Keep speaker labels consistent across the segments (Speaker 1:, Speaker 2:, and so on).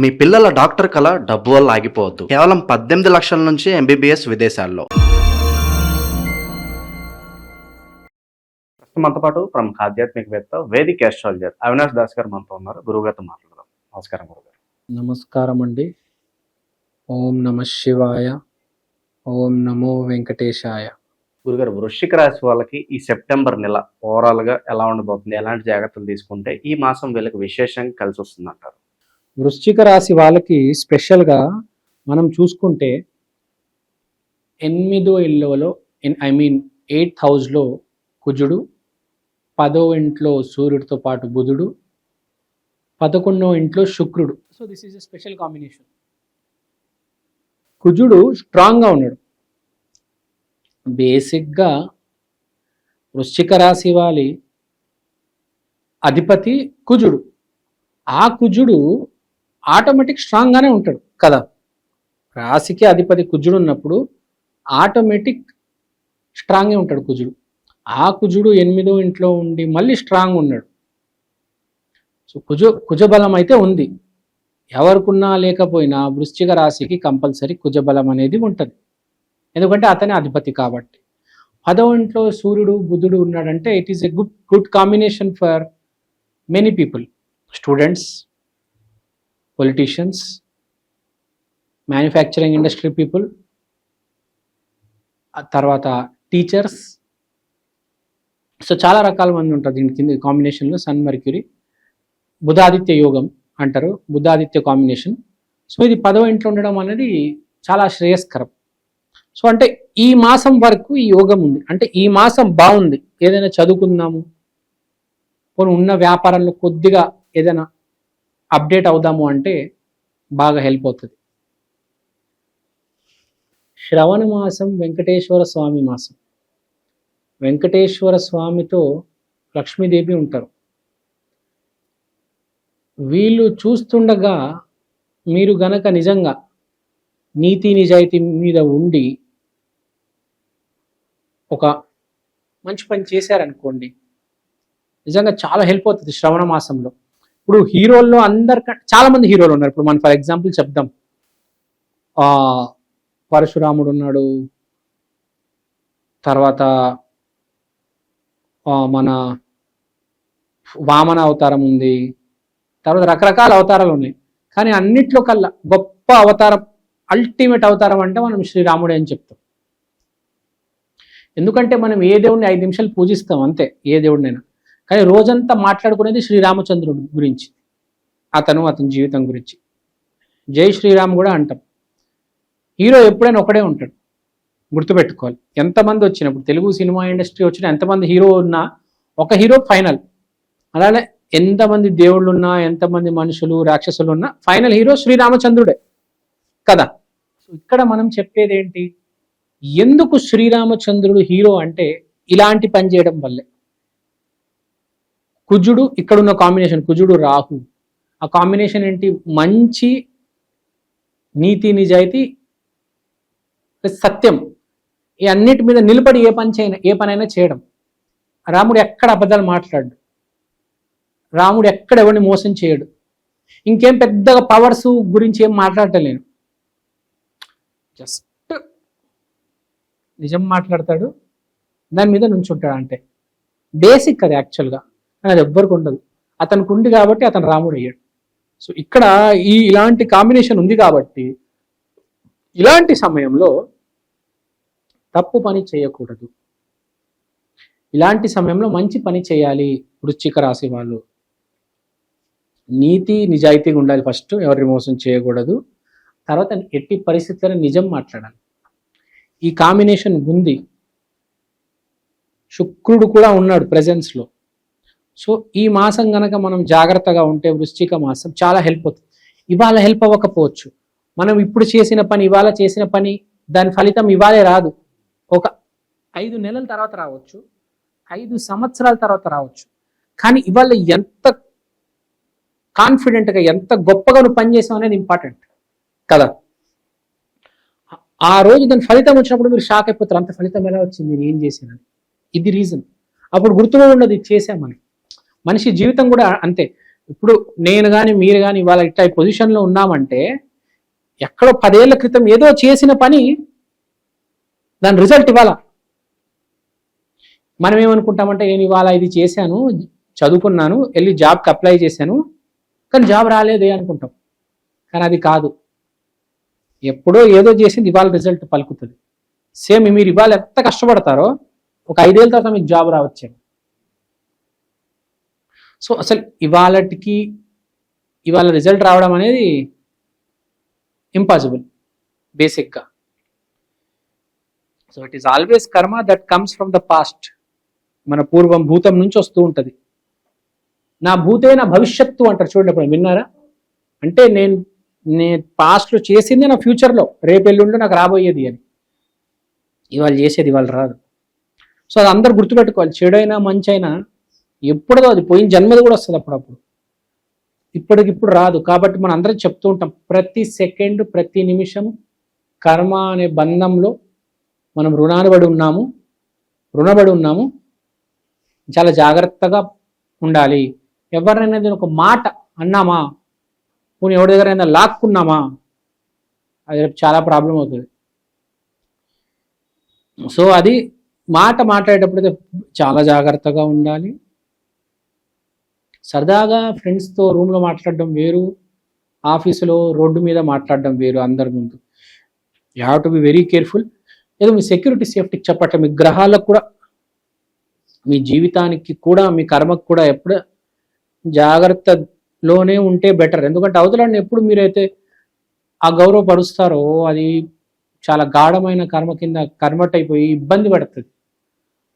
Speaker 1: మీ పిల్లల డాక్టర్ కళ డబ్బు వల్ల ఆగిపోవద్దు. కేవలం 18 లక్షల నుంచి ఎంబీబీఎస్ విదేశాల్లో. మనతో పాటు ప్రముఖ ఆధ్యాత్మికవేత్త, వేదిక్ ఆస్ట్రాలజర్ అవినాష్ దాస్ గారు మనతో ఉన్నారు. గురువుగారితో మాట్లాడదాం. నమస్కారం గురుగారు.
Speaker 2: నమస్కారం అండి. ఓం నమ శివాయ. ఓం నమో వెంకటేశాయ.
Speaker 1: గురుగారు, వృశ్చిక రాశి వాళ్ళకి ఈ సెప్టెంబర్ నెల ఓవరాల్ గా ఎలా ఉండబోతుంది? ఎలాంటి జాగ్రత్తలు తీసుకుంటే ఈ మాసం వీళ్ళకి విశేషంగా కలిసి వస్తుంది అంటారు?
Speaker 2: వృశ్చిక రాశి వాళ్ళకి స్పెషల్గా మనం చూసుకుంటే 8వ ఇళ్ళలో 8th హౌస్లో కుజుడు, 10వ ఇంట్లో సూర్యుడితో పాటు బుధుడు, 11వ ఇంట్లో శుక్రుడు. So this is a special combination. కుజుడు స్ట్రాంగ్గా ఉన్నాడు. బేసిక్గా వృశ్చిక రాశి వాళ్ళ అధిపతి కుజుడు. ఆ కుజుడు ఆటోమేటిక్ స్ట్రాంగ్గానే ఉంటాడు కదా. రాశికి అధిపతి కుజుడు ఉన్నప్పుడు ఆటోమేటిక్ స్ట్రాంగే ఉంటాడు కుజుడు. ఆ కుజుడు 8వ ఇంట్లో ఉండి మళ్ళీ స్ట్రాంగ్ ఉన్నాడు. సో కుజబలం అయితే ఉంది. ఎవరికున్నా లేకపోయినా వృశ్చిక రాశికి కంపల్సరీ కుజబలం అనేది ఉంటుంది. ఎందుకంటే అతనే అధిపతి కాబట్టి. 10వ ఇంట్లో సూర్యుడు బుధుడు ఉన్నాడంటే it is a good combination for many people. Students, politicians, manufacturing industry people, తర్వాత టీచర్స్. సో చాలా రకాల మంది ఉంటారు దీని కింద కాంబినేషన్లో. సన్ మెర్క్యూరీ బుధాదిత్య యోగం అంటారు, బుధాదిత్య కాంబినేషన్. సో ఇది 10వ ఇంట్లో ఉండడం అనేది చాలా శ్రేయస్కరం. సో అంటే ఈ మాసం వరకు ఈ యోగం ఉంది. అంటే ఈ మాసం బాగుంది. ఏదైనా చదువుకుందాము, పోనీ ఉన్న వ్యాపారంలో కొద్దిగా ఏదైనా అప్డేట్ అవుదాము అంటే బాగా హెల్ప్ అవుతుంది. శ్రవణ మాసం వెంకటేశ్వర స్వామి మాసం. వెంకటేశ్వర స్వామితో లక్ష్మీదేవి ఉంటారు. వీళ్ళు చూస్తుండగా మీరు గనక నిజంగా నీతి నిజాయితీ మీద ఉండి ఒక మంచి పని చేశారనుకోండి, నిజంగా చాలా హెల్ప్ అవుతుంది శ్రవణ మాసంలో. ఇప్పుడు హీరోల్లో చాలా మంది హీరోలు ఉన్నారు. ఇప్పుడు మనం ఫర్ ఎగ్జాంపుల్ చెప్దాం, పరశురాముడు ఉన్నాడు, తర్వాత మన వామన అవతారం ఉంది, తర్వాత రకరకాల అవతారాలు ఉన్నాయి. కానీ అన్నిట్లో కల్లా గొప్ప అవతారం, అల్టిమేట్ అవతారం అంటే మనం శ్రీరాముడే అని చెప్తాం. ఎందుకంటే మనం ఏ దేవుడిని 5 నిమిషాలు పూజిస్తాం అంతే, ఏ దేవుడినైనా. కానీ రోజంతా మాట్లాడుకునేది శ్రీరామచంద్రుడి గురించి, అతని జీవితం గురించి. జై శ్రీరామ్ కూడా అంటాం. హీరో ఎప్పుడైనా ఒకడే ఉంటాడు, గుర్తుపెట్టుకోవాలి. ఎంతమంది వచ్చినప్పుడు తెలుగు సినిమా ఇండస్ట్రీ వచ్చిన ఎంతమంది హీరో ఉన్నా ఒక హీరో ఫైనల్. అలానే ఎంతమంది దేవుళ్ళు ఉన్నా, ఎంతమంది మనుషులు రాక్షసులు ఉన్నా ఫైనల్ హీరో శ్రీరామచంద్రుడే కదా. సో ఇక్కడ మనం చెప్పేది ఏంటి, ఎందుకు శ్రీరామచంద్రుడు హీరో అంటే ఇలాంటి పని చేయడం వల్లే. కుజుడు ఇక్కడున్న కాంబినేషన్, కుజుడు రాహు, ఆ కాంబినేషన్ ఏంటి, మంచి నీతి నిజాయితీ సత్యం ఈ అన్నిటి మీద నిలబడి ఏ పనైనా చేయడం. రాముడు ఎక్కడ అబద్ధాలు మాట్లాడు, రాముడు ఎక్కడ ఎవరిని మోసం చేయడు. ఇంకేం పెద్దగా పవర్స్ గురించి ఏం మాట్లాడటలేను, జస్ట్ నిజం మాట్లాడతాడు, దాని మీద నుంచుంటాడు. అంటే బేసిక్ అది యాక్చువల్గా, అది ఎవ్వరికి ఉండదు. అతనికి ఉంది కాబట్టి అతను రాముడు అయ్యాడు. సో ఇక్కడ ఇలాంటి కాంబినేషన్ ఉంది కాబట్టి ఇలాంటి సమయంలో తప్పు పని చేయకూడదు. ఇలాంటి సమయంలో మంచి పని చేయాలి. వృశ్చిక రాశి వాళ్ళు నీతి నిజాయితీగా ఉండాలి. ఫస్ట్ ఎవరిని మోసం చేయకూడదు. తర్వాత ఎట్టి పరిస్థితుల్లో నిజం మాట్లాడాలి. ఈ కాంబినేషన్ ఉంది. శుక్రుడు కూడా ఉన్నాడు ప్రెజెన్స్లో. సో ఈ మాసం గనక మనం జాగ్రత్తగా ఉంటే వృశ్చిక మాసం చాలా హెల్ప్ అవుతుంది. ఇవాళ హెల్ప్ అవ్వకపోవచ్చు, మనం ఇప్పుడు చేసిన పని, ఇవాళ చేసిన పని దాని ఫలితం ఇవాళే రాదు. ఒక 5 నెలల తర్వాత రావచ్చు, 5 సంవత్సరాల తర్వాత రావచ్చు. కానీ ఇవాళ ఎంత కాన్ఫిడెంట్గా, ఎంత గొప్పగా నువ్వు పనిచేసావు అనేది ఇంపార్టెంట్ కదా. ఆ రోజు దాని ఫలితం వచ్చినప్పుడు మీరు షాక్ అయిపోతారు, అంత ఫలితం ఎలా వచ్చింది, నేను ఏం చేశాను, ఇది రీజన్. అప్పుడు గుర్తుగా ఉండదు ఇది చేశామని. మనిషి జీవితం కూడా అంతే. ఇప్పుడు నేను కానీ మీరు కానీ ఇవాళ ఇట్లా ఈ పొజిషన్లో ఉన్నామంటే ఎక్కడో 10 ఏళ్ల క్రితం ఏదో చేసిన పని దాని రిజల్ట్ ఇవాళ. మనం ఏమనుకుంటామంటే నేను ఇవాళ ఇది చేశాను, చదువుకున్నాను, వెళ్ళి జాబ్కి అప్లై చేశాను, కానీ జాబ్ రాలేదే అనుకుంటాం. కానీ అది కాదు. ఎప్పుడో ఏదో చేసింది ఇవాళ రిజల్ట్ పలుకుతుంది. సేమ్ మీరు ఇవాళ ఎంత కష్టపడతారో ఒక 5 ఏళ్ళ తర్వాత మీకు జాబ్ రావచ్చు. సో అసలు ఇవాళ రిజల్ట్ రావడం అనేది ఇంపాసిబుల్ బేసిక్గా. సో ఇట్ ఈస్ ఆల్వేస్ కర్మ that comes from the past. మన పూర్వం భూతం నుంచి వస్తూ ఉంటుంది. నా భూతే నా భవిష్యత్తు అంటారు చూడండి, ఎప్పుడు విన్నారా? అంటే నేను పాస్ట్లో చేసింది నా ఫ్యూచర్లో, రేపు ఎల్లుండి నాకు రాబోయేది అని. ఇవాళ చేసేది ఇవాళ రాదు. సో అది అందరు గుర్తుపెట్టుకోవాలి. చెడైనా మంచి అయినా ఎప్పుడో అది పోయిన జన్మది కూడా వస్తుంది అప్పుడప్పుడు, ఇప్పటికిప్పుడు రాదు. కాబట్టి మనం అందరం చెప్తూ ఉంటాం, ప్రతి సెకండ్ ప్రతి నిమిషం కర్మ అనే బంధంలో మనం రుణపడి ఉన్నాము. చాలా జాగ్రత్తగా ఉండాలి. ఎవరినైనా నేను ఒక మాట అన్నామా, పోనీ ఎవరి దగ్గరైనా లాక్కున్నామా, అది రేపు చాలా ప్రాబ్లం అవుతుంది. సో అది మాట్లాడేటప్పుడు చాలా జాగ్రత్తగా ఉండాలి. సరదాగా ఫ్రెండ్స్తో రూమ్లో మాట్లాడడం వేరు, ఆఫీసులో రోడ్డు మీద మాట్లాడడం వేరు. అందరి ముందు you have to be very careful. ఏదో మీ సెక్యూరిటీ సేఫ్టీకి చెప్పట్లేదు, మీ గ్రహాలకు కూడా, మీ జీవితానికి కూడా, మీ కర్మకు కూడా ఎప్పుడు జాగ్రత్తలోనే ఉంటే బెటర్. ఎందుకంటే అవతలని ఎప్పుడు మీరైతే ఆ గౌరవపరుస్తారో అది చాలా గాఢమైన కర్మ కింద కన్వర్ట్ అయిపోయి ఇబ్బంది పడుతుంది.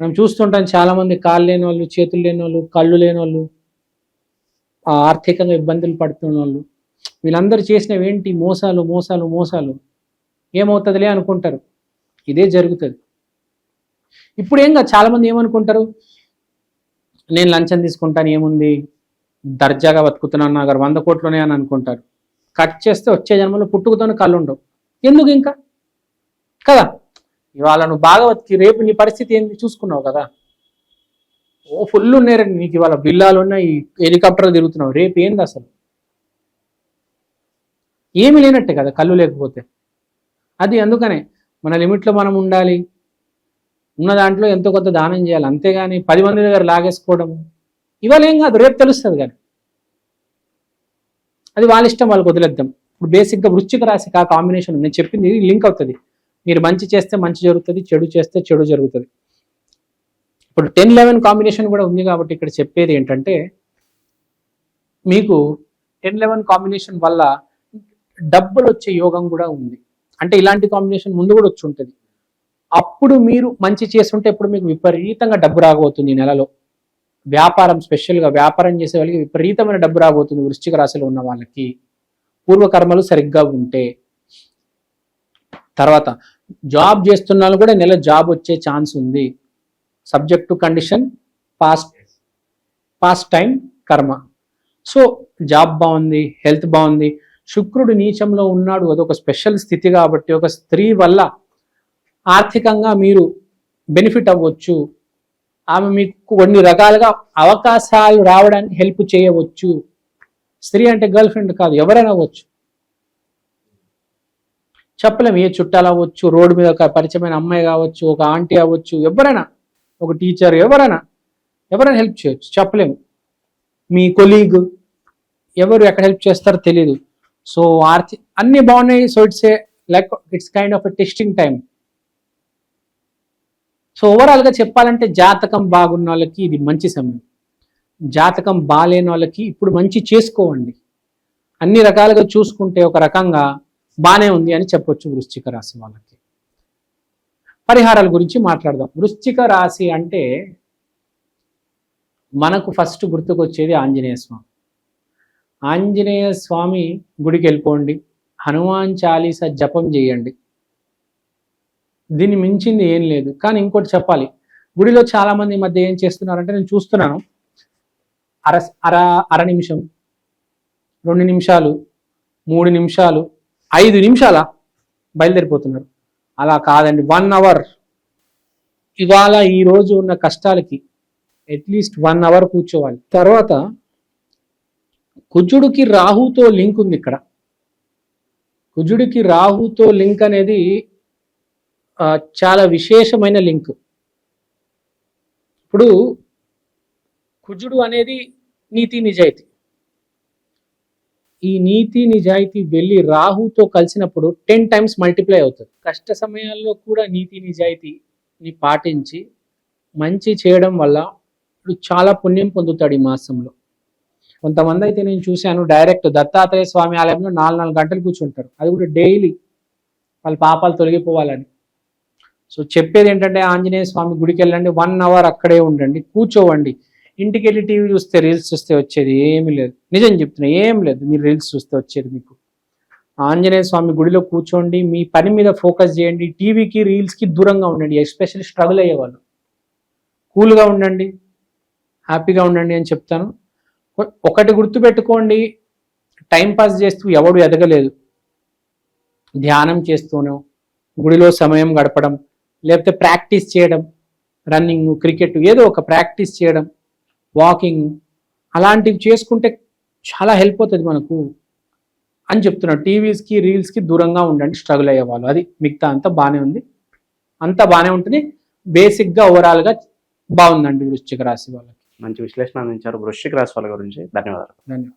Speaker 2: మనం చూస్తుంటాం చాలామంది కాళ్ళు లేని వాళ్ళు, చేతులు లేని వాళ్ళు, కళ్ళు లేని వాళ్ళు, ఆర్థికంగా ఇబ్బందులు పడుతున్న వాళ్ళు, వీళ్ళందరూ చేసినవి ఏంటి? మోసాలు. ఏమవుతుందిలే అనుకుంటారు. ఇదే జరుగుతుంది. ఇప్పుడు ఏం కాదు, చాలామంది ఏమనుకుంటారు, నేను లంచం తీసుకుంటాను, ఏముంది, దర్జాగా బతుకుతున్నాను, నా దగ్గర 100 కోట్లునే అని అనుకుంటారు. కట్ చేస్తే వచ్చే జన్మలో పుట్టుకతోనే కళ్ళు ఉండవు. ఎందుకు ఇంకా కదా? ఇవాళ నువ్వు బాగా బతికి రేపు నీ పరిస్థితి ఏంది చూసుకున్నావు కదా. ఓ ఫుల్ ఉన్నాయి నీకు, ఇవాళ బిల్లాలు ఉన్నాయి, హెలికాప్టర్లు తిరుగుతున్నావు, రేపు ఏంది అసలు? ఏమి లేనట్టే కదా కళ్ళు లేకపోతే. అది అందుకనే మన లిమిట్లో మనం ఉండాలి. ఉన్న దాంట్లో ఎంతో కొంత దానం చేయాలి, అంతేగాని 10 మంది దగ్గర లాగేసుకోవడం ఇవాళ ఏం కాదు, రేపు తెలుస్తుంది. కానీ అది వాళ్ళ ఇష్టం, వాళ్ళకి వదిలేద్దాం. ఇప్పుడు బేసిక్గా వృశ్చిక రాశికి ఆ కాంబినేషన్ నేను చెప్పింది లింక్ అవుతుంది. మీరు మంచి చేస్తే మంచి జరుగుతుంది, చెడు చేస్తే చెడు జరుగుతుంది. ఇప్పుడు 10-11 కాంబినేషన్ కూడా ఉంది. కాబట్టి ఇక్కడ చెప్పేది ఏంటంటే, మీకు 10-11 కాంబినేషన్ వల్ల డబ్బులు వచ్చే యోగం కూడా ఉంది. అంటే ఇలాంటి కాంబినేషన్ ముందు కూడా వచ్చి ఉంటుంది. అప్పుడు మీరు మంచి చేస్తుంటే ఇప్పుడు మీకు విపరీతంగా డబ్బు రాబోతుంది. ఈ నెలలో వ్యాపారం, స్పెషల్గా వ్యాపారం చేసే వాళ్ళకి విపరీతమైన డబ్బు రాబోతుంది. వృశ్చిక రాశిలో ఉన్న వాళ్ళకి పూర్వకర్మలు సరిగ్గా ఉంటే. తర్వాత జాబ్ చేస్తున్న వాళ్ళు కూడా నెల జాబ్ వచ్చే ఛాన్స్ ఉంది. Subject to condition past time కర్మ. సో జాబ్ బాగుంది, హెల్త్ బాగుంది. శుక్రుడు నీచంలో ఉన్నాడు, అదొక స్పెషల్ స్థితి. కాబట్టి ఒక స్త్రీ వల్ల ఆర్థికంగా మీరు బెనిఫిట్ అవ్వచ్చు. ఆమె మీకు కొన్ని రకాలుగా అవకాశాలు రావడానికి హెల్ప్ చేయవచ్చు. స్త్రీ అంటే గర్ల్ ఫ్రెండ్ కాదు, ఎవరైనా అవ్వచ్చు, చెప్పలేం. ఏ చుట్టాలు అవ్వచ్చు, రోడ్డు మీద ఒక పరిచయమైన అమ్మాయి కావచ్చు, ఒక ఆంటీ అవ్వచ్చు, ఎవరైనా, ఒక టీచర్, ఎవరైనా హెల్ప్ చేయొచ్చు, చెప్పలేము. మీ కొలీగ్ ఎవరు ఎక్కడ హెల్ప్ చేస్తారో తెలియదు. సో అన్ని బాగున్నాయి. So it's kind of a testing time. So ఓవరాల్గా చెప్పాలంటే జాతకం బాగున్న వాళ్ళకి ఇది మంచి సమయం. జాతకం బాగాలేని వాళ్ళకి ఇప్పుడు మంచి చేసుకోవండి. అన్ని రకాలుగా చూసుకుంటే ఒక రకంగా బాగానే ఉంది అని చెప్పొచ్చు వృశ్చిక రాశి వాళ్ళకి. పరిహారాల గురించి మాట్లాడదాం. వృశ్చిక రాశి అంటే మనకు ఫస్ట్ గుర్తుకొచ్చేది ఆంజనేయ స్వామి. ఆంజనేయ స్వామి గుడికి వెళ్ళిపోండి, హనుమాన్ చాలీసా జపం చేయండి. దీన్ని మించింది ఏం లేదు. కానీ ఇంకోటి చెప్పాలి, గుడిలో చాలా మంది ఈ మధ్య ఏం చేస్తున్నారంటే, నేను చూస్తున్నాను, అర నిమిషం, 2 నిమిషాలు, 3 నిమిషాలు, 5 నిమిషాల బయలుదేరిపోతున్నారు. అలా కాదండి, 1 అవర్. ఇవాళ ఈ రోజు ఉన్న కష్టాలకి అట్లీస్ట్ 1 అవర్ కూర్చోవాలి. తర్వాత కుజుడికి రాహుతో లింక్ ఉంది ఇక్కడ. కుజుడికి రాహుతో లింక్ అనేది చాలా విశేషమైన లింక్. ఇప్పుడు కుజుడు అనేది నీతి నిజాయితీ. ఈ నీతి నిజాయితీ వెళ్ళి రాహుతో కలిసినప్పుడు 10 times మల్టిప్లై అవుతుంది. కష్ట సమయాల్లో కూడా నీతి నిజాయితీని పాటించి మంచి చేయడం వల్ల ఇప్పుడు చాలా పుణ్యం పొందుతాడు ఈ మాసంలో. కొంతమంది అయితే నేను చూశాను, డైరెక్ట్ దత్తాత్రేయ స్వామి ఆలయంలో 4 గంటలు కూర్చుంటారు. అది కూడా డైలీ వాళ్ళ పాపాలు తొలగిపోవాలని. సో చెప్పేది ఏంటంటే ఆంజనేయ స్వామి గుడికి వెళ్ళండి, 1 hour అక్కడే ఉండండి, కూర్చోవండి. ఇంటికి వెళ్ళి టీవీ చూస్తే, రీల్స్ చూస్తే వచ్చేది ఏమీ లేదు. నిజం చెప్తున్నా, ఏం లేదు. మీరు రీల్స్ చూస్తే వచ్చేది మీకు. ఆంజనేయ స్వామి గుడిలో కూర్చోండి, మీ పని మీద ఫోకస్ చేయండి. టీవీకి రీల్స్కి దూరంగా ఉండండి. ఎస్పెషల్లీ స్ట్రగుల్ అయ్యేవాళ్ళు కూల్గా ఉండండి, హ్యాపీగా ఉండండి అని చెప్తాను. ఒకటి గుర్తుపెట్టుకోండి, టైంపాస్ చేస్తూ ఎవడు ఎదగలేదు. ధ్యానం చేస్తూనో, గుడిలో సమయం గడపడం, లేకపోతే ప్రాక్టీస్ చేయడం, రన్నింగ్, క్రికెట్, ఏదో ఒక ప్రాక్టీస్ చేయడం, వాకింగ్, అలాంటివి చేసుకుంటే చాలా హెల్ప్ అవుతుంది మనకు అని చెప్తున్నాడు. టీవీస్కి రీల్స్కి దూరంగా ఉండండి స్ట్రగుల్ అయ్యేవాళ్ళు. అది మిగతా అంతా బాగానే ఉంది, అంతా బాగానే ఉంటుంది. బేసిక్గా ఓవరాల్గా బాగుందండి వృశ్చిక రాశి వాళ్ళకి.
Speaker 1: మంచి విశ్లేషణ అందించారు వృశ్చిక రాశి వాళ్ళ గురించి. ధన్యవాదాలు.
Speaker 2: ధన్యవాదాలు.